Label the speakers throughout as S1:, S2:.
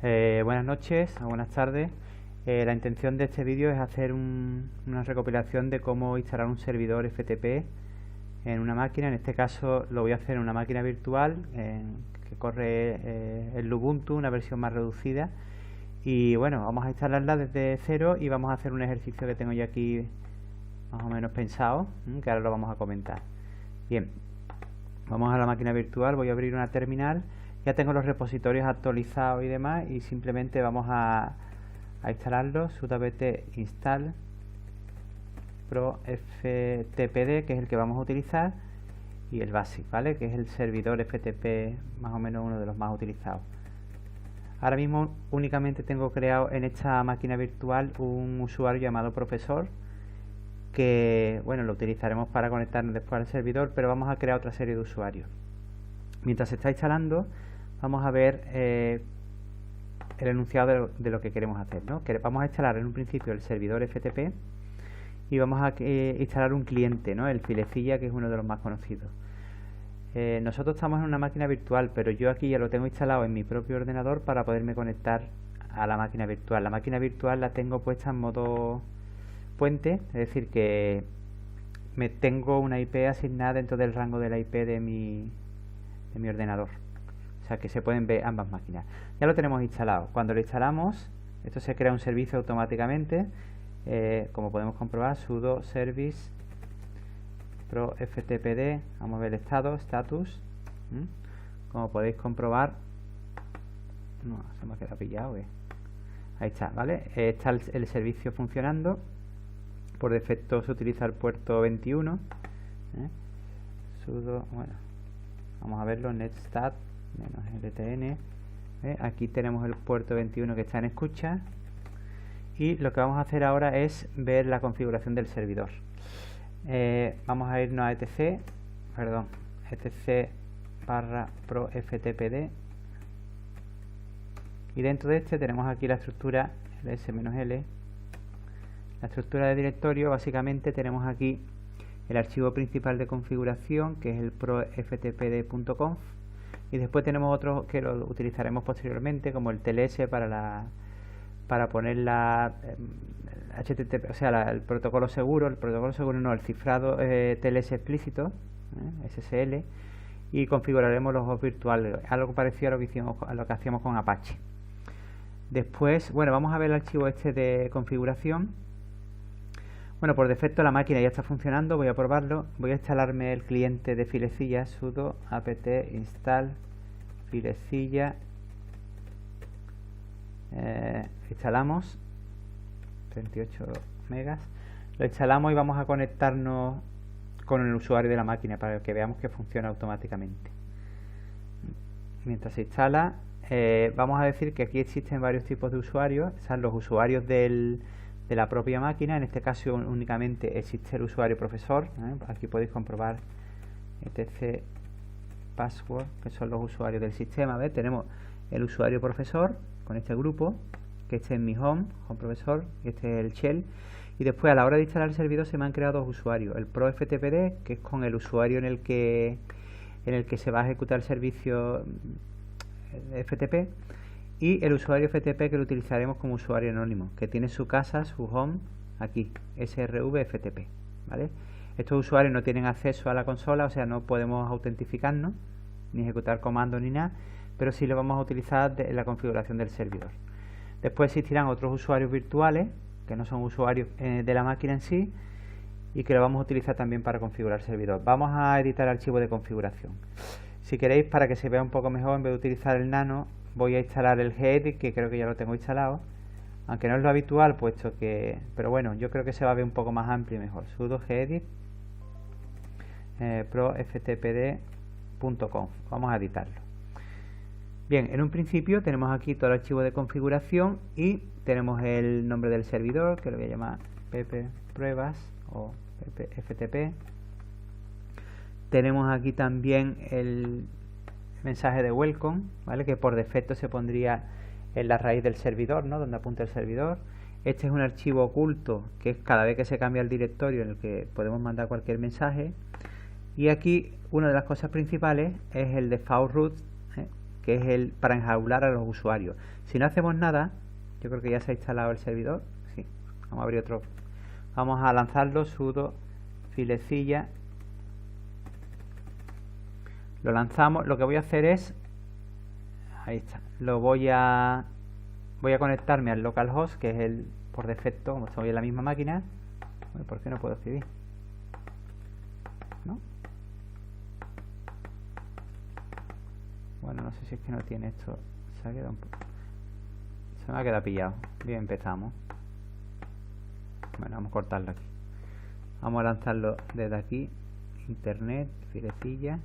S1: Buenas noches o buenas tardes. La intención de este vídeo es hacer una recopilación de cómo instalar un servidor FTP en una máquina. En este caso lo voy a hacer en una máquina virtual que corre el Ubuntu, una versión más reducida. Y bueno, vamos a instalarla desde cero y vamos a hacer un ejercicio que tengo yo aquí más o menos pensado, que ahora lo vamos a comentar. Bien, vamos a la máquina virtual, voy a abrir una terminal. Ya tengo los repositorios actualizados y demás, y simplemente vamos a instalarlos. Sudo apt install pro ftpd, que es el que vamos a utilizar, y el basic, ¿vale? Que es el servidor FTP, más o menos uno de los más utilizados. Ahora mismo únicamente tengo creado en esta máquina virtual un usuario llamado profesor, que bueno, lo utilizaremos para conectarnos después al servidor, pero vamos a crear otra serie de usuarios. Mientras se está instalando, vamos a ver el enunciado de lo que queremos hacer, ¿no? Vamos a instalar en un principio el servidor FTP y vamos a instalar un cliente, ¿no? El Filecilla, que es uno de los más conocidos. Nosotros estamos en una máquina virtual, pero yo aquí ya lo tengo instalado en mi propio ordenador para poderme conectar a la máquina virtual. La máquina virtual la tengo puesta en modo puente, es decir que me tengo una IP asignada dentro del rango de la IP de mi ordenador. O sea que se pueden ver ambas máquinas. Ya lo tenemos instalado. Cuando lo instalamos, esto se crea un servicio automáticamente. Como podemos comprobar, sudo service pro ftpd. Vamos a ver el estado, status. Como podéis comprobar, no, se me ha quedado pillado. Ahí está, ¿vale? Está el servicio funcionando. Por defecto se utiliza el puerto 21. Sudo, bueno, vamos a verlo, netstat -ltn. Aquí tenemos el puerto 21 que está en escucha, y lo que vamos a hacer ahora es ver la configuración del servidor. Vamos a irnos a etc /pro ftpd, y dentro de este tenemos aquí la estructura ls-l. La estructura de directorio, básicamente tenemos aquí el archivo principal de configuración, que es el proftpd.conf, y después tenemos otros que lo utilizaremos posteriormente, como el tls para poner la HTTP, o sea, el protocolo seguro, el cifrado TLS explícito, SSL, y configuraremos los hosts virtuales, algo parecido a lo que hacíamos con Apache. Después, bueno, vamos a ver el archivo este de configuración. Bueno, por defecto la máquina ya está funcionando, voy a probarlo. Voy a instalarme el cliente de Filecilla, sudo apt install Filecilla. Instalamos 38 megas. Lo instalamos y vamos a conectarnos con el usuario de la máquina para que veamos que funciona automáticamente. Mientras se instala, vamos a decir que aquí existen varios tipos de usuarios. Están los usuarios de la propia máquina. En este caso únicamente existe el usuario profesor. Aquí podéis comprobar etc password, que son los usuarios del sistema. ¿Ves? Tenemos el usuario profesor con este grupo, que este es mi home profesor, y este es el shell. Y después, a la hora de instalar el servidor, se me han creado dos usuarios: el pro ftpd, que es con el usuario en el que se va a ejecutar el servicio FTP, y el usuario FTP, que lo utilizaremos como usuario anónimo, que tiene su casa, su home aquí, srv ftp, ¿vale? Estos usuarios no tienen acceso a la consola, o sea, no podemos autentificarnos ni ejecutar comandos ni nada, pero sí lo vamos a utilizar en la configuración del servidor. Después existirán otros usuarios virtuales que no son usuarios de la máquina en sí, y que lo vamos a utilizar también para configurar el servidor. Vamos a editar el archivo de configuración. Si queréis, para que se vea un poco mejor, en vez de utilizar el nano, voy a instalar el gedit, que creo que ya lo tengo instalado, aunque no es lo habitual, puesto que, pero bueno, yo creo que se va a ver un poco más amplio y mejor. Sudo gedit proftpd.conf. Vamos a editarlo. Bien, en un principio tenemos aquí todo el archivo de configuración y tenemos el nombre del servidor, que lo voy a llamar pppruebas o ppftp. Tenemos aquí también el mensaje de welcome, ¿vale? Que por defecto se pondría en la raíz del servidor, ¿no? Donde apunta el servidor. Este es un archivo oculto, que es cada vez que se cambia el directorio en el que podemos mandar cualquier mensaje. Y aquí una de las cosas principales es el default root, que es el para enjaular a los usuarios. Si no hacemos nada, yo creo que ya se ha instalado el servidor. Sí, vamos a abrir otro. Vamos a lanzarlo, sudo filecilla. Lo lanzamos. Lo que voy a hacer es, ahí está, voy a conectarme al localhost, que es el por defecto, como estoy en la misma máquina. ¿Por qué no puedo escribir? ¿No? Bueno, no sé si es que no tiene esto. Se ha quedado un poco. Se me ha quedado pillado. Bien, empezamos. Bueno, vamos a cortarlo aquí. Vamos a lanzarlo desde aquí. Internet, filecilla.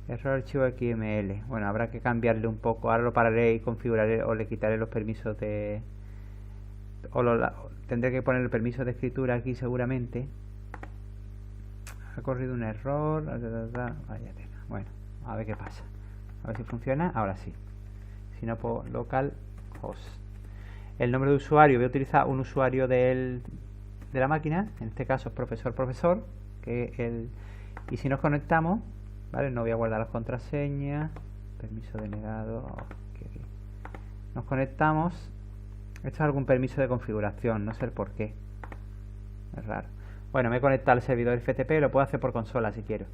S1: Error archivo XML. Bueno, habrá que cambiarle un poco. Ahora lo pararé y configuraré o le quitaré los permisos de... tendré que poner el permiso de escritura aquí seguramente. Ha corrido un error. Vaya tela. Bueno, a ver qué pasa. A ver si funciona. Ahora sí. Si no, pues localhost. El nombre de usuario. Voy a utilizar un usuario de la máquina. En este caso es profesor. Y si nos conectamos, ¿vale? No voy a guardar las contraseñas. Permiso denegado. Aquí. Nos conectamos. Esto es algún permiso de configuración. No sé el por qué. Es raro. Bueno, me he conectado al servidor FTP. Lo puedo hacer por consola si quiero.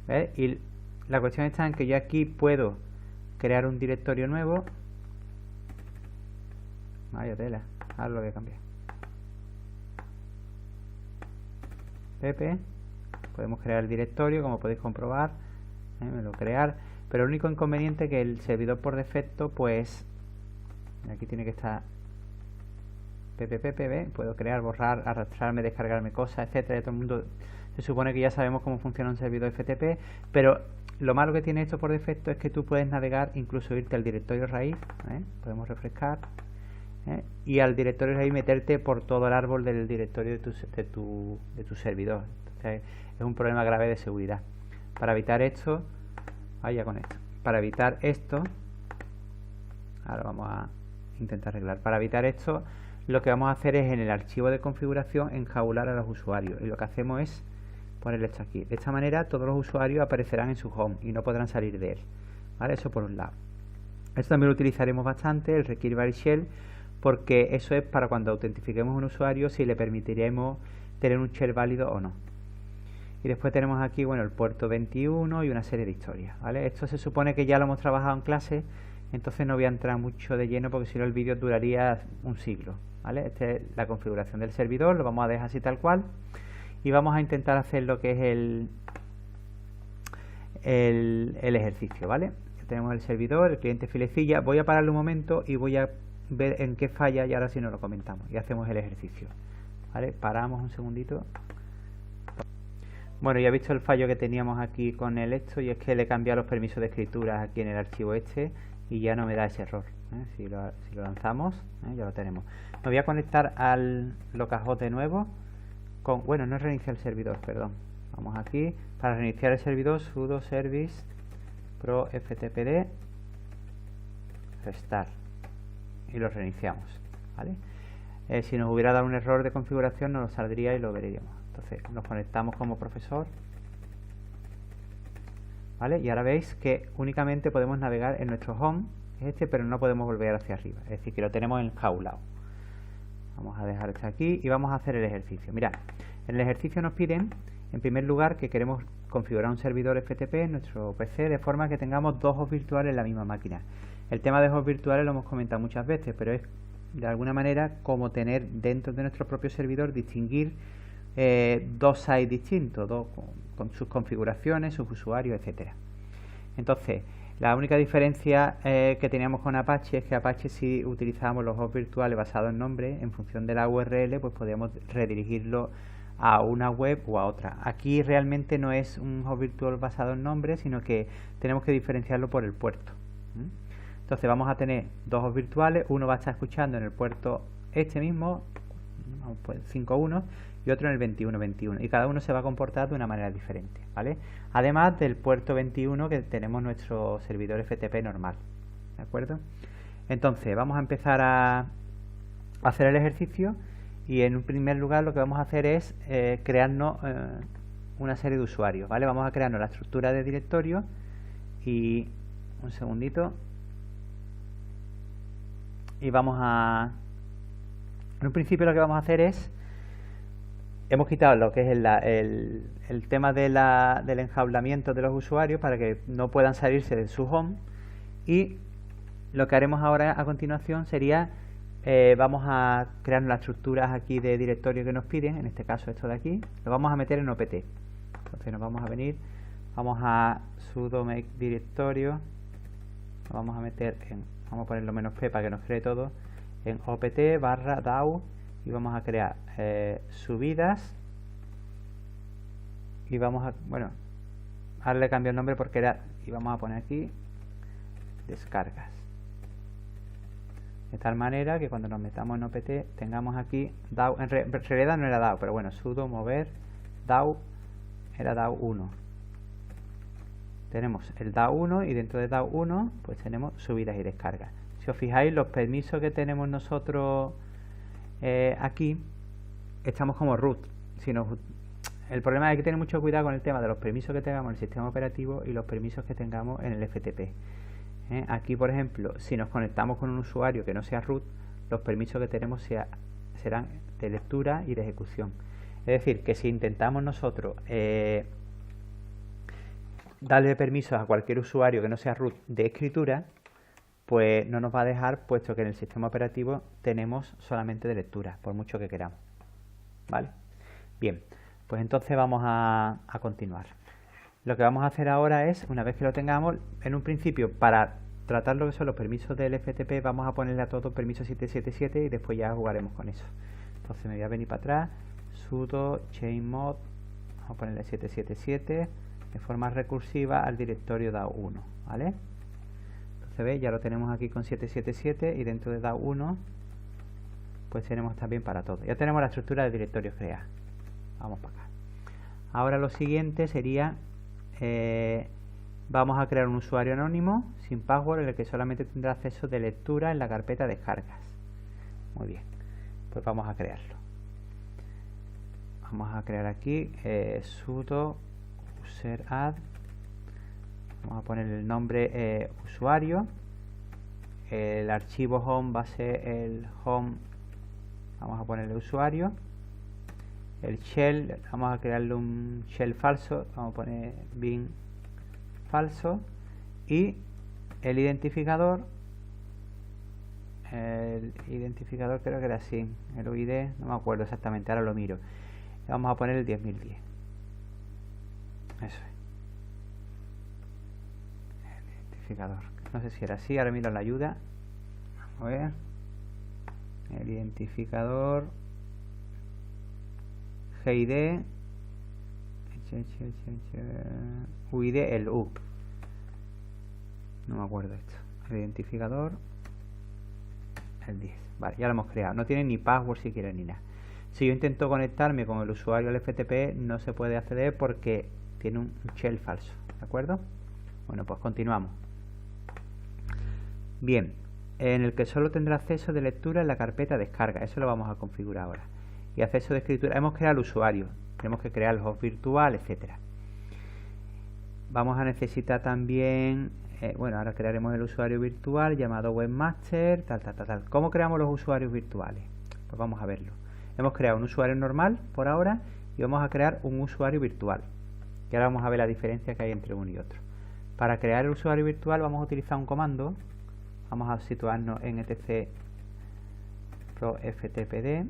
S1: ¿Ves? Y la cuestión está en que yo aquí puedo crear un directorio nuevo. Vaya tela. Ahora lo voy a cambiar. Pepe. Podemos crear el directorio, como podéis comprobar. Me lo crear. Pero el único inconveniente es que el servidor por defecto, pues... Aquí tiene que estar... PPPP. Puedo crear, borrar, arrastrarme, descargarme cosas, etcétera. Todo el mundo... Se supone que ya sabemos cómo funciona un servidor FTP. Pero lo malo que tiene esto por defecto es que tú puedes navegar, incluso irte al directorio raíz. Podemos refrescar. Y al directorio raíz meterte por todo el árbol del directorio de tu servidor. Entonces, es un problema grave de seguridad. Para evitar esto, vaya con esto. Para evitar esto, ahora vamos a intentar arreglar. Para evitar esto, lo que vamos a hacer es en el archivo de configuración enjaular a los usuarios. Y lo que hacemos es ponerle esto aquí. De esta manera, todos los usuarios aparecerán en su home y no podrán salir de él. ¿Vale? Eso por un lado. Esto también lo utilizaremos bastante, el require by shell, porque eso es para cuando autentifiquemos un usuario, si le permitiremos tener un shell válido o no. Y después tenemos aquí, bueno, el puerto 21 y una serie de historias, ¿vale? Esto se supone que ya lo hemos trabajado en clase, entonces no voy a entrar mucho de lleno porque si no el vídeo duraría un siglo, ¿vale? Esta es la configuración del servidor, lo vamos a dejar así tal cual y vamos a intentar hacer lo que es el ejercicio, ¿vale? Tenemos el servidor, el cliente filecilla. Voy a pararle un momento y voy a ver en qué falla y ahora sí nos lo comentamos y hacemos el ejercicio, ¿vale? Paramos un segundito. Bueno, ya he visto el fallo que teníamos aquí con el esto y es que le he cambiado los permisos de escritura aquí en el archivo este y ya no me da ese error. Si lo lanzamos, ya lo tenemos. Me voy a conectar al localhost de nuevo. Bueno, no reiniciar el servidor, perdón. Vamos aquí. Para reiniciar el servidor, sudo service pro ftpd restart y lo reiniciamos, ¿vale? Si nos hubiera dado un error de configuración nos lo saldría y lo veríamos. Entonces nos conectamos como profesor, ¿vale? Y ahora veis que únicamente podemos navegar en nuestro home, pero no podemos volver hacia arriba, es decir, que lo tenemos enjaulado. Vamos a dejar esto aquí y vamos a hacer el ejercicio. Mirad, en el ejercicio nos piden, en primer lugar, que queremos configurar un servidor FTP en nuestro PC de forma que tengamos dos hosts virtuales en la misma máquina. El tema de hosts virtuales lo hemos comentado muchas veces, pero es de alguna manera como tener dentro de nuestro propio servidor, distinguir dos sites distintos, con sus configuraciones, sus usuarios, etcétera. Entonces, la única diferencia que teníamos con Apache es que Apache, si utilizábamos los hosts virtuales basados en nombre, en función de la URL, pues podíamos redirigirlo a una web o a otra. Aquí realmente no es un host virtual basado en nombre, sino que tenemos que diferenciarlo por el puerto. Entonces vamos a tener dos hosts virtuales, uno va a estar escuchando en el puerto este mismo, pues 5.1, y otro en el 21.21, y cada uno se va a comportar de una manera diferente, ¿vale? Además del puerto 21 que tenemos nuestro servidor FTP normal, ¿de acuerdo? Entonces vamos a empezar a hacer el ejercicio y en un primer lugar lo que vamos a hacer es crearnos una serie de usuarios, ¿vale? Vamos a crearnos la estructura de directorio y un segundito. Y vamos a... En un principio lo que vamos a hacer es... Hemos quitado lo que es el tema del enjaulamiento de los usuarios para que no puedan salirse de su home. Y lo que haremos ahora a continuación sería... vamos a crear las estructuras aquí de directorio que nos piden, en este caso esto de aquí, lo vamos a meter en OPT. Entonces nos vamos a venir, vamos a sudo make directorio, lo vamos a meter en, vamos a ponerlo -p para que nos cree todo, en opt barra dao, y vamos a crear subidas, y vamos a, bueno, ahora le cambio el nombre porque era, y vamos a poner aquí descargas, de tal manera que cuando nos metamos en opt tengamos aquí DAO, en realidad no era DAO, pero bueno, sudo mover DAO, era DAO 1. Tenemos el DAO 1 y dentro de DAO 1 pues tenemos subidas y descargas. Si os fijáis, los permisos que tenemos nosotros aquí, estamos como root. El problema es que hay que tener mucho cuidado con el tema de los permisos que tengamos en el sistema operativo y los permisos que tengamos en el FTP. Aquí, por ejemplo, si nos conectamos con un usuario que no sea root, los permisos que tenemos serán de lectura y de ejecución. Es decir, que si intentamos nosotros darle permisos a cualquier usuario que no sea root de escritura, pues no nos va a dejar, puesto que en el sistema operativo tenemos solamente de lectura, por mucho que queramos. ¿Vale? Bien, pues entonces vamos a continuar. Lo que vamos a hacer ahora es, una vez que lo tengamos, en un principio, para tratar lo que son los permisos del FTP, vamos a ponerle a todo permiso 777 y después ya jugaremos con eso. Entonces me voy a venir para atrás, sudo chmod, vamos a ponerle 777 de forma recursiva al directorio DAO1, ¿vale? Entonces veis, ya lo tenemos aquí con 777 y dentro de DAO1 pues tenemos también para todo. Ya tenemos la estructura de directorios creada. Vamos para acá. Ahora lo siguiente sería... vamos a crear un usuario anónimo sin password en el que solamente tendrá acceso de lectura en la carpeta descargas. Muy bien, pues vamos a crearlo. Vamos a crear aquí sudo user add, vamos a poner el nombre usuario, el archivo home va a ser el home, vamos a ponerle usuario, el shell, vamos a crearle un shell falso, vamos a poner bin falso, y el identificador creo que era así, el UID, no me acuerdo exactamente, ahora lo miro, vamos a poner el 10.010, eso es, el identificador, no sé si era así, ahora miro la ayuda, vamos a ver, el identificador GID UID, el U, no me acuerdo esto, el identificador el 10, vale, ya lo hemos creado, no tiene ni password siquiera ni nada. Si yo intento conectarme con el usuario al FTP no se puede acceder porque tiene un shell falso, ¿de acuerdo? Bueno, pues continuamos. Bien, en el que solo tendrá acceso de lectura en la carpeta descarga, eso lo vamos a configurar ahora. Y acceso de escritura, hemos creado el usuario, tenemos que crear el host virtual, etcétera. Vamos a necesitar también, bueno, ahora crearemos el usuario virtual llamado webmaster, tal. ¿Cómo creamos los usuarios virtuales? Pues vamos a verlo. Hemos creado un usuario normal por ahora y vamos a crear un usuario virtual. Y ahora vamos a ver la diferencia que hay entre uno y otro. Para crear el usuario virtual vamos a utilizar un comando. Vamos a situarnos en etc pro ftpd,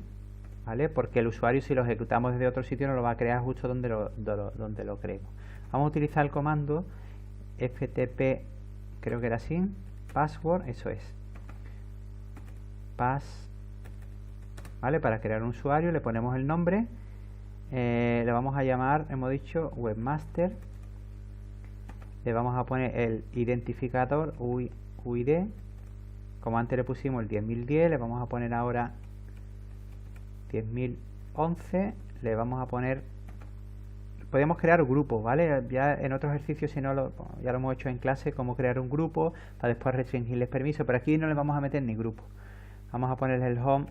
S1: ¿vale? Porque el usuario, si lo ejecutamos desde otro sitio, no lo va a crear justo donde lo creemos. Vamos a utilizar el comando ftp, creo que era así, password, eso es, ¿vale? Para crear un usuario le ponemos el nombre, le vamos a llamar, hemos dicho, webmaster, le vamos a poner el identificador UID, como antes le pusimos el 10.010, le vamos a poner ahora 10.011, le vamos a poner, podemos crear grupos, ¿vale? Ya en otros ejercicios, si no ya lo hemos hecho en clase, cómo crear un grupo para después restringirles permisos, pero aquí no le vamos a meter ni grupo. Vamos a ponerle el home,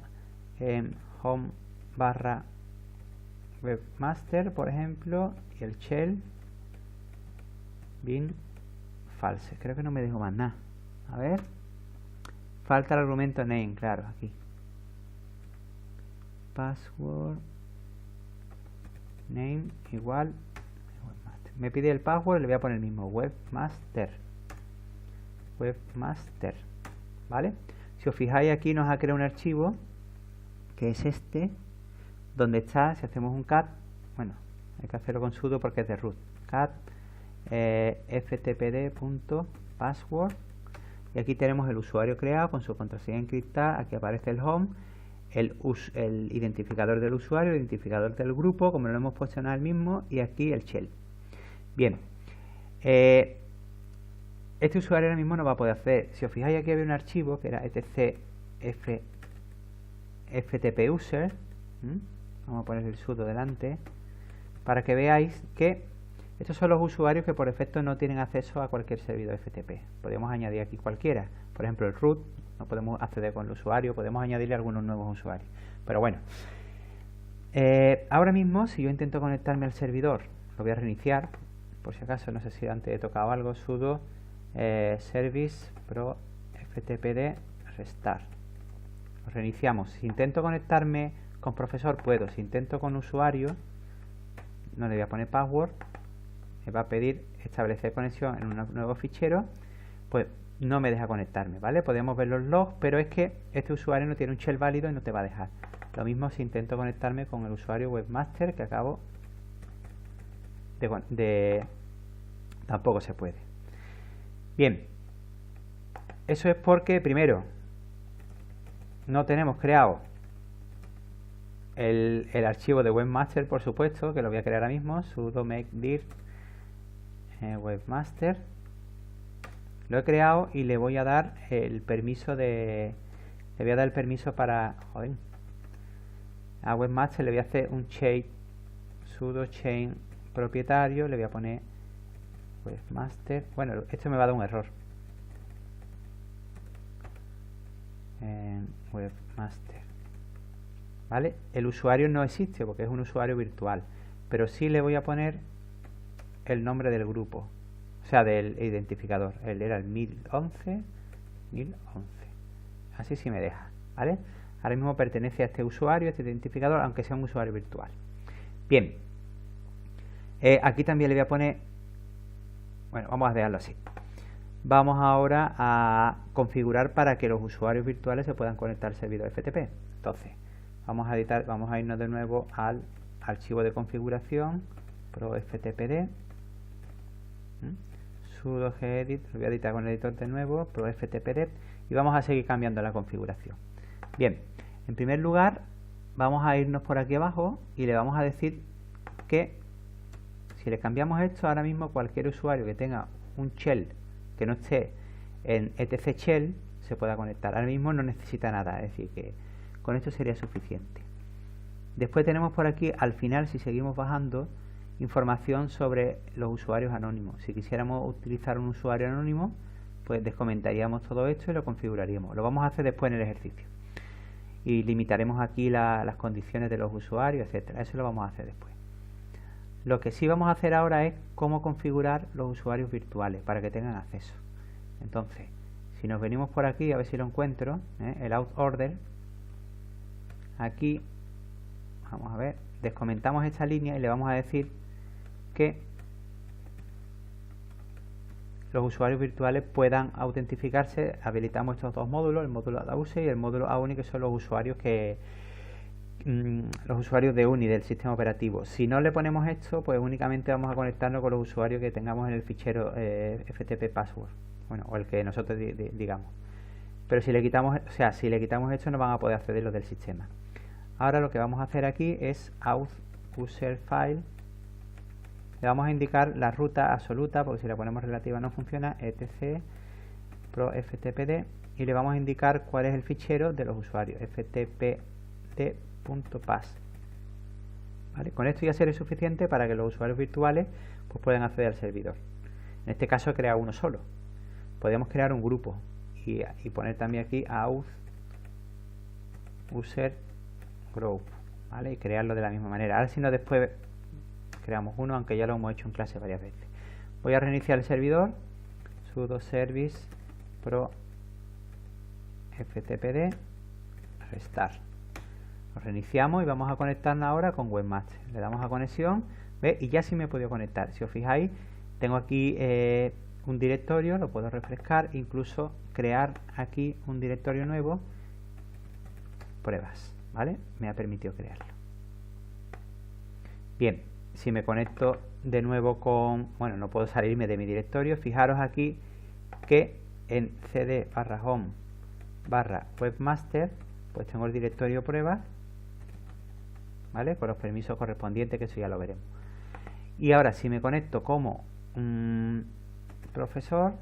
S1: home barra webmaster, por ejemplo, y el shell bin false. Creo que no me dejo más nada. A ver. Falta el argumento name, claro, aquí. Password name igual webmaster. Me pide el password, le voy a poner el mismo, webmaster. Webmaster. ¿Vale? Si os fijáis aquí nos ha creado un archivo que es este, donde está, si hacemos un cat, bueno, hay que hacerlo con sudo porque es de root, cat ftpd.password, y aquí tenemos el usuario creado con su contraseña encriptada. Aquí aparece el home, el identificador del usuario, el identificador del grupo, como lo hemos puesto en el mismo, y aquí el shell. Bien, este usuario ahora mismo no va a poder hacer. Si os fijáis, aquí había un archivo que era etc ftp user. Vamos a poner el sudo delante para que veáis que estos son los usuarios que por defecto no tienen acceso a cualquier servidor FTP. Podemos añadir aquí cualquiera, por ejemplo el root, no podemos acceder con el usuario, podemos añadirle algunos nuevos usuarios, pero bueno. Ahora mismo, si yo intento conectarme al servidor, lo voy a reiniciar por si acaso, no sé si antes he tocado algo, sudo service pro ftpd restart. Lo reiniciamos. Si intento conectarme con profesor puedo, si intento con usuario no le voy a poner password, me va a pedir establecer conexión en un nuevo fichero, pues no me deja conectarme, ¿vale? Podemos ver los logs, pero es que este usuario no tiene un shell válido y no te va a dejar. Lo mismo si intento conectarme con el usuario webmaster que acabo de tampoco se puede. Bien, eso es porque primero no tenemos creado el archivo de webmaster, por supuesto, que lo voy a crear ahora mismo, sudo make dir webmaster. Lo he creado y le voy a dar el permiso le voy a dar el permiso para, joder, a webmaster le voy a hacer un chain, sudo chain propietario, le voy a poner webmaster. Bueno, esto me va a dar un error. Webmaster, ¿vale? El usuario no existe porque es un usuario virtual, pero sí le voy a poner el nombre del grupo, o sea, del identificador. Él era el 1011. Así sí me deja, ¿vale? Ahora mismo pertenece a este usuario, a este identificador, aunque sea un usuario virtual. Bien, aquí también le voy a poner, bueno, vamos a dejarlo así. Vamos ahora a configurar para que los usuarios virtuales se puedan conectar al servidor FTP. Entonces, vamos a irnos de nuevo al archivo de configuración pro ftpd, sudo gedit, lo voy a editar con el editor de nuevo, pro ftpd, y vamos a seguir cambiando la configuración. Bien, en primer lugar vamos a irnos por aquí abajo y le vamos a decir que si le cambiamos esto, ahora mismo cualquier usuario que tenga un shell que no esté en etc shell se pueda conectar. Ahora mismo no necesita nada, es decir, que con esto sería suficiente. Después tenemos por aquí, al final, si seguimos bajando, información sobre los usuarios anónimos. Si quisiéramos utilizar un usuario anónimo, pues descomentaríamos todo esto y lo configuraríamos. Lo vamos a hacer después en el ejercicio. Y limitaremos aquí las condiciones de los usuarios, etcétera. Eso lo vamos a hacer después. Lo que sí vamos a hacer ahora es cómo configurar los usuarios virtuales para que tengan acceso. Entonces, si nos venimos por aquí, a ver si lo encuentro, el out order, aquí, vamos a ver, descomentamos esta línea y le vamos a decir que los usuarios virtuales puedan autentificarse. Habilitamos estos dos módulos, el módulo AUSE y el módulo AUNI, que son los usuarios de UNI del sistema operativo. Si no le ponemos esto, pues únicamente vamos a conectarnos con los usuarios que tengamos en el fichero FTP password, bueno, o el que nosotros digamos. Pero si le quitamos, o sea, si le quitamos esto, no van a poder acceder los del sistema. Ahora lo que vamos a hacer aquí es auth user file. Le vamos a indicar la ruta absoluta, porque si la ponemos relativa no funciona, etc pro ftpd, y le vamos a indicar cuál es el fichero de los usuarios, ftpd.pass. ¿Vale? Con esto ya será suficiente para que los usuarios virtuales pues puedan acceder al servidor. En este caso he creado uno solo. Podemos crear un grupo y poner también aquí auth user group, ¿vale? Y crearlo de la misma manera. Ahora si no, después creamos uno, aunque ya lo hemos hecho en clase varias veces. Voy a reiniciar el servidor, sudo service pro ftpd restart. Lo reiniciamos y vamos a conectarnos ahora con webmaster. Le damos a conexión, ¿ves? Y ya sí me he podido conectar. Si os fijáis, tengo aquí un directorio, lo puedo refrescar, incluso crear aquí un directorio nuevo, pruebas, ¿vale? Me ha permitido crearlo. Bien, si me conecto de nuevo con, bueno, no puedo salirme de mi directorio, fijaros aquí que en cd/home/webmaster pues tengo el directorio pruebas, ¿vale? Con los permisos correspondientes, que eso ya lo veremos. Y ahora si me conecto como profesor,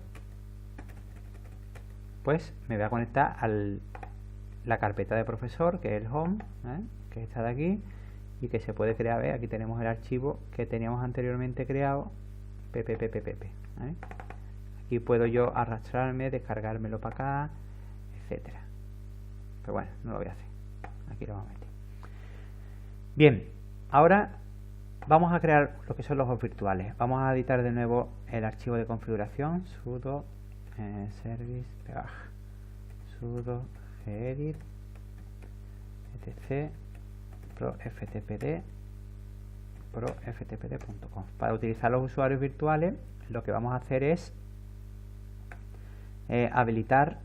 S1: pues me voy a conectar a la carpeta de profesor, que es el home, que es esta de aquí, y que se puede crear. ¿Ves? Aquí tenemos el archivo que teníamos anteriormente creado, pppp, ¿vale? Aquí puedo yo arrastrarme, descargármelo para acá, etcétera. Pero bueno, no lo voy a hacer. Aquí lo vamos a meter. Bien, ahora vamos a crear lo que son los hosts virtuales. Vamos a editar de nuevo el archivo de configuración, sudo service sudo gedit etc pro ftpd.com. Para utilizar los usuarios virtuales, lo que vamos a hacer es habilitar,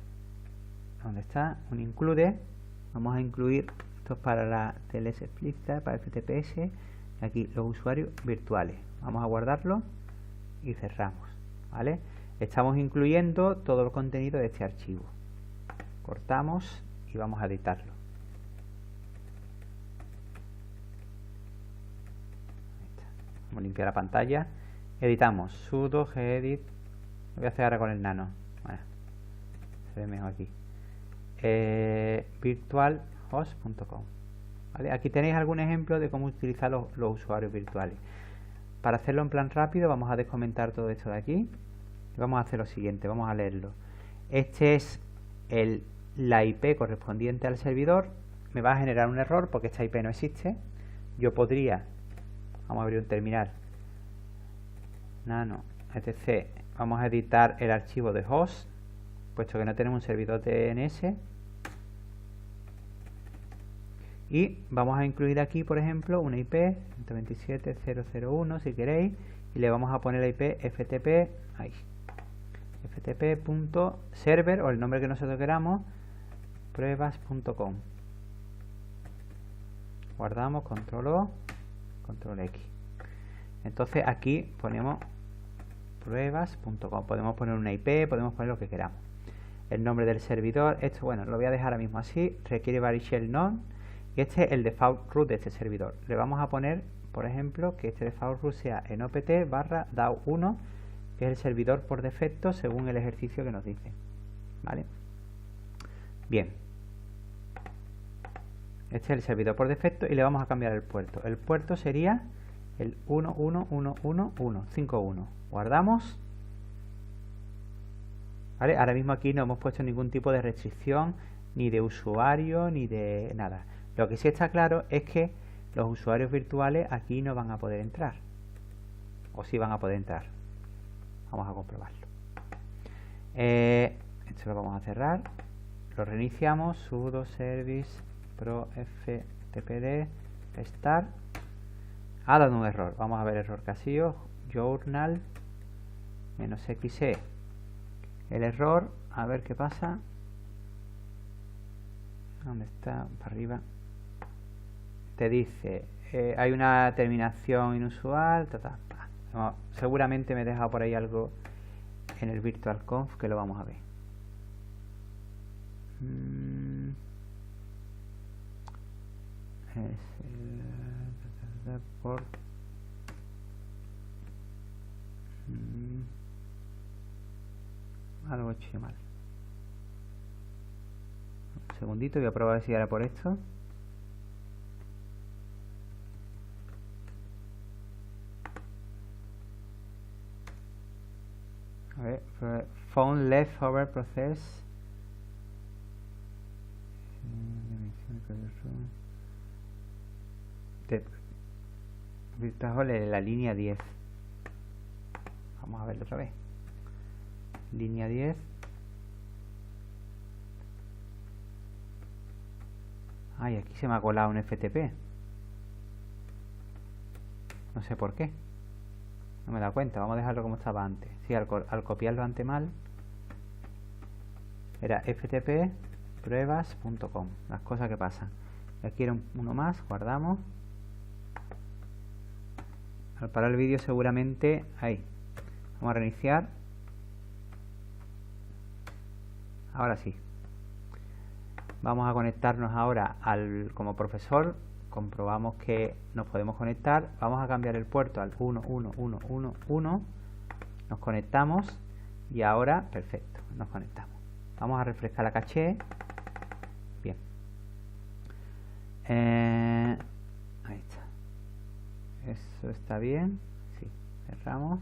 S1: ¿dónde está? Un include. Vamos a incluir, esto es para la TLS explícita, para el FTPS, aquí los usuarios virtuales. Vamos a guardarlo y cerramos, ¿vale? Estamos incluyendo todo el contenido de este archivo. Cortamos y vamos a editarlo. Vamos a limpiar la pantalla. Editamos sudo gedit. Lo voy a hacer ahora con el nano. Bueno, se ve mejor aquí. Virtualhost.com, ¿vale? Aquí tenéis algún ejemplo de cómo utilizar los usuarios virtuales. Para hacerlo en plan rápido, vamos a descomentar todo esto de aquí y vamos a hacer lo siguiente. Vamos a leerlo. Este es la IP correspondiente al servidor. Me va a generar un error porque esta IP no existe. Yo podría, vamos a abrir un terminal, nano etc. Vamos a editar el archivo de host, puesto que no tenemos un servidor DNS, y vamos a incluir aquí, por ejemplo, una IP 127.0.0.1 si queréis, y le vamos a poner la IP ftp, ahí, ftp.server, o el nombre que nosotros queramos, pruebas.com. Guardamos, control O, control X. Entonces aquí ponemos pruebas.com. Podemos poner una IP, podemos poner lo que queramos. El nombre del servidor, esto, bueno, lo voy a dejar ahora mismo así. Requiere varishell none. Y este es el default root de este servidor. Le vamos a poner, por ejemplo, que este default root sea en opt/dao1, que es el servidor por defecto según el ejercicio que nos dice, ¿vale? Bien, este es el servidor por defecto y le vamos a cambiar el puerto. El puerto sería el 1111151. Guardamos, ¿vale? Ahora mismo aquí no hemos puesto ningún tipo de restricción, ni de usuario, ni de nada. Lo que sí está claro es que los usuarios virtuales aquí no van a poder entrar, o sí van a poder entrar. Vamos a comprobarlo. Esto lo vamos a cerrar, lo reiniciamos, sudo service pro ftpd start. Ha dado un error. Vamos a ver el error que ha sido, journal -xe. El error, a ver qué pasa. ¿Dónde está? Para arriba. Te dice, hay una terminación inusual. No, seguramente me he dejado por ahí algo en el virtualconf que lo vamos a ver. Por algo he hecho mal. Un segundito, voy a probar a ver si era por esto. A ver, found leftover process. Virtual en la línea 10. Vamos a verlo otra vez. línea 10. Ay, aquí se me ha colado un FTP. No sé por qué. No me he dado cuenta. Vamos a dejarlo como estaba antes. Sí, al copiarlo antes mal. Era ftp pruebas.com. Las cosas que pasan. Aquí era uno más. Guardamos. Al parar el vídeo seguramente... Ahí. Vamos a reiniciar. Ahora sí. Vamos a conectarnos ahora como profesor. Comprobamos que nos podemos conectar. Vamos a cambiar el puerto al 11111. Nos conectamos y ahora, perfecto, nos conectamos. Vamos a refrescar la caché. Bien. Ahí está. Eso está bien. Sí, cerramos.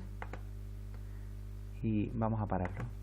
S1: Y vamos a pararlo.